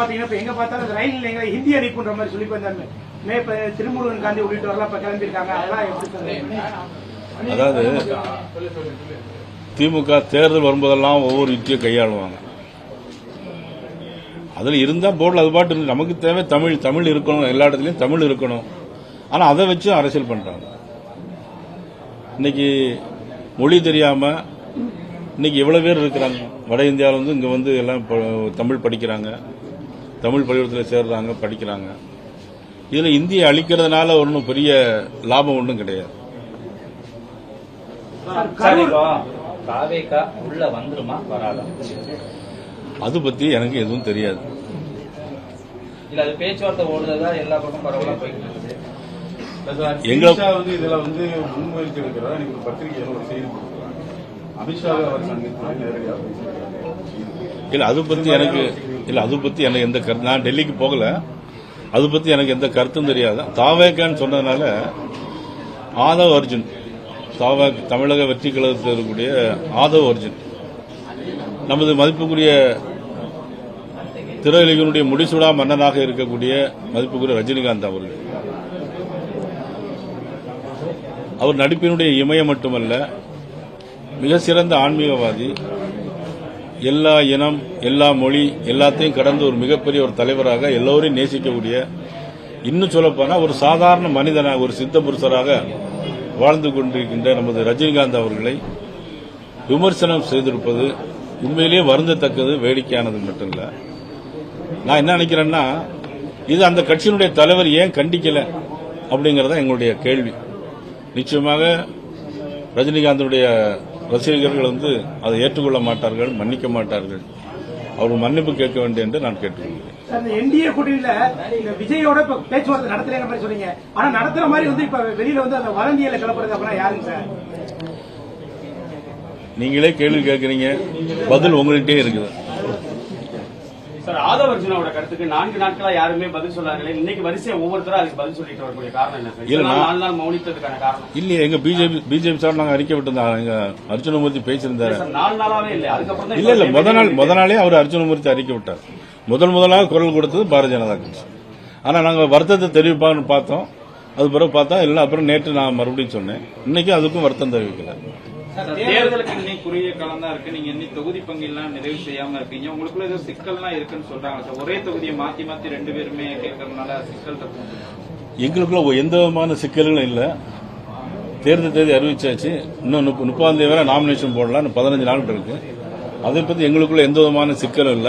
பாத்தீங்கன்னா இப்ப எங்க பார்த்தாலும் ரயில் நிலையங்களை ஹிந்தி அறிவிப்புன்ற மாதிரி சொல்லி வந்தாங்க. திருமுருகன் காந்தி உள்ளிட்டவர்கள் இப்ப கிளம்பியிருக்காங்க. அதெல்லாம் எப்படி சொல்றீங்க? அதாவது திமுக தேர்தல் வரும்போதெல்லாம் ஒவ்வொரு யுத்தியை கையாளுவாங்க. அதில் இருந்தால் போர்டில் அது பாட்டு நமக்கு தேவை தமிழ் இருக்கணும், எல்லா இடத்துலையும் தமிழ் இருக்கணும். ஆனால் அதை வச்சு அரசியல் பண்ணுறாங்க. இன்னைக்கு மொழி தெரியாமல் இன்னைக்கு எவ்வளோ பேர் இருக்கிறாங்க. வட இந்தியாவில் வந்து இங்கே வந்து எல்லாம் தமிழ் படிக்கிறாங்க, தமிழ் பள்ளிக்கூடத்தில் சேர்றாங்க, படிக்கிறாங்க. இதில் இந்தியை அழிக்கிறதுனால ஒன்றும் பெரிய லாபம் ஒன்றும் கிடையாது. உள்ள வந்துருமா வராதா அது பத்தி எனக்கு எதுவும் தெரியாது. இல்ல அது பேச்சுவார்த்தை ஓடுறதா எல்லா பக்கம் பரவலா போயிட்டு இருக்குது. அமித்ஷா வந்து இதுல வந்து முன்வைத்து இருக்கிறதா எனக்கு ஒரு பத்திரிகையில ஒரு செய்தி கொடுக்குறாங்க. அமித்ஷாவை அவர் சந்தித்து நேரடியாக இல்ல அது பத்தி எனக்கு எந்த கருத்து, நான் டெல்லிக்கு போகல, அது பத்தி எனக்கு எந்த கருத்தும் தெரியாது. தாவேக்கான்னு சொன்னதுனால ஆதவ் அர்ஜுன் தமிழக வெற்றி கழகத்தில் இருக்கக்கூடிய ஆதவ் அர்ஜுன் நமது மதிப்புக்குரிய திரையுலகினுடைய முடிசூடா மன்னனாக இருக்கக்கூடிய மதிப்புக்குரிய ரஜினிகாந்த் அவர்கள், அவர் நடிப்பினுடைய இமயம் மட்டுமல்ல, மிக சிறந்த ஆன்மீகவாதி, எல்லா இனம் எல்லா மொழி எல்லாத்தையும் கடந்து ஒரு மிகப்பெரிய ஒரு தலைவராக எல்லோரையும் நேசிக்கக்கூடிய, இன்னும் சொல்லப்போனால் ஒரு சாதாரண மனிதனாக ஒரு சித்த புருஷராக வாழ்ந்து கொண்டிருக்கின்ற நமது ரஜினிகாந்த் அவர்களை விமர்சனம் செய்திருப்பது உண்மையிலேயே வருந்தத்தக்கது, வேடிக்கையானது மட்டும் இல்ல. நான் என்ன நினைக்கிறேன்னா, இது அந்த கட்சியினுடைய தலைவர் ஏன் கண்டிக்கல அப்படிங்கறத எங்களுடைய கேள்வி. நிச்சயமாக ரஜினிகாந்தனுடைய ரசிகர்கள் வந்து அதை ஏற்றுக்கொள்ள மாட்டார்கள், மன்னிக்க மாட்டார்கள். அவர் மன்னிப்பு கேட்க வேண்டும் என்று நான் கேட்டுக்கொள்கிறேன். என்டிஏ கூட்டணியில விஜயோட இப்ப பேச்சுவார்த்தை நடத்துற மாதிரி சொன்னீங்க. ஆனா நடத்துற மாதிரி வந்து இப்ப வெளியில வந்து அந்த வதந்தியில கிளப்புறது அப்படின்னா யாருங்க சார்? நீங்களே கேள்வி கேட்கறீங்க, பதில் உங்கள்கிட்டே இருக்குது. சார், ஆதவ் அர்ஜுனோட கருத்துக்கு 4 நாட்களா யாருமே பதில் சொல்லாங்களே, இன்னைக்கு வரிசையா ஒவ்வொருத்தரும் அதுக்கு பதில் சொல்லிட்டு வரக்கூடிய காரணம் என்ன சார்? 4 நாள் மௌனித்ததுக்கான காரணம் இல்லையே. எங்க பிஜேபி சார் நாங்க அறிக்கை விட்டுருந்தோம். எங்க அர்ஜுனமூர்த்தி பேசியிருந்தாரு. 4 நாளாவே இல்ல, அதுக்கப்புறம் இல்ல முத நாளே அவர் அர்ஜுனமூர்த்தி அறிக்கை விட்டார். முதலாக குரல் கொடுத்தது பாரதிய ஜனதா கட்சி. ஆனா நாங்க வருத்தத்தை தெரிவிப்பான்னு பார்த்தோம். அது பிறகு பார்த்தா இல்ல, அப்புறம் நேற்று நான் மறுபடியும் சொன்னேன். இன்னைக்கு அதுக்கும் வருத்தம் தெரிவிக்கல. தேர்தலுக்கு இன்னைக்கு குறுகிய காலம் தான் இருக்கு. நீங்க இன்னைக்கு தொகுதி பங்கெல்லாம் நிறைவு செய்யாம இருக்கீங்க. உங்களுக்குள்ள ஏதோ சிக்கல்லாம் இருக்குன்னு சொல்றாங்க சார். ஒரே தொகுதியை மாத்தி 2 பேருமே கேட்கறதுனால சிக்கல் இருக்கும். எங்களுக்குள்ள எந்த விதமான சிக்கல்களும் இல்ல. தேர்தல் தேதி அறிவிச்சாச்சு. இன்னும் 30ஆம் தேதி வரை நாமினேஷன் போடலாம். 15 நாள் இருக்கு. அதை பத்தி எங்களுக்குள்ள எந்த விதமான சிக்கலும் இல்லை.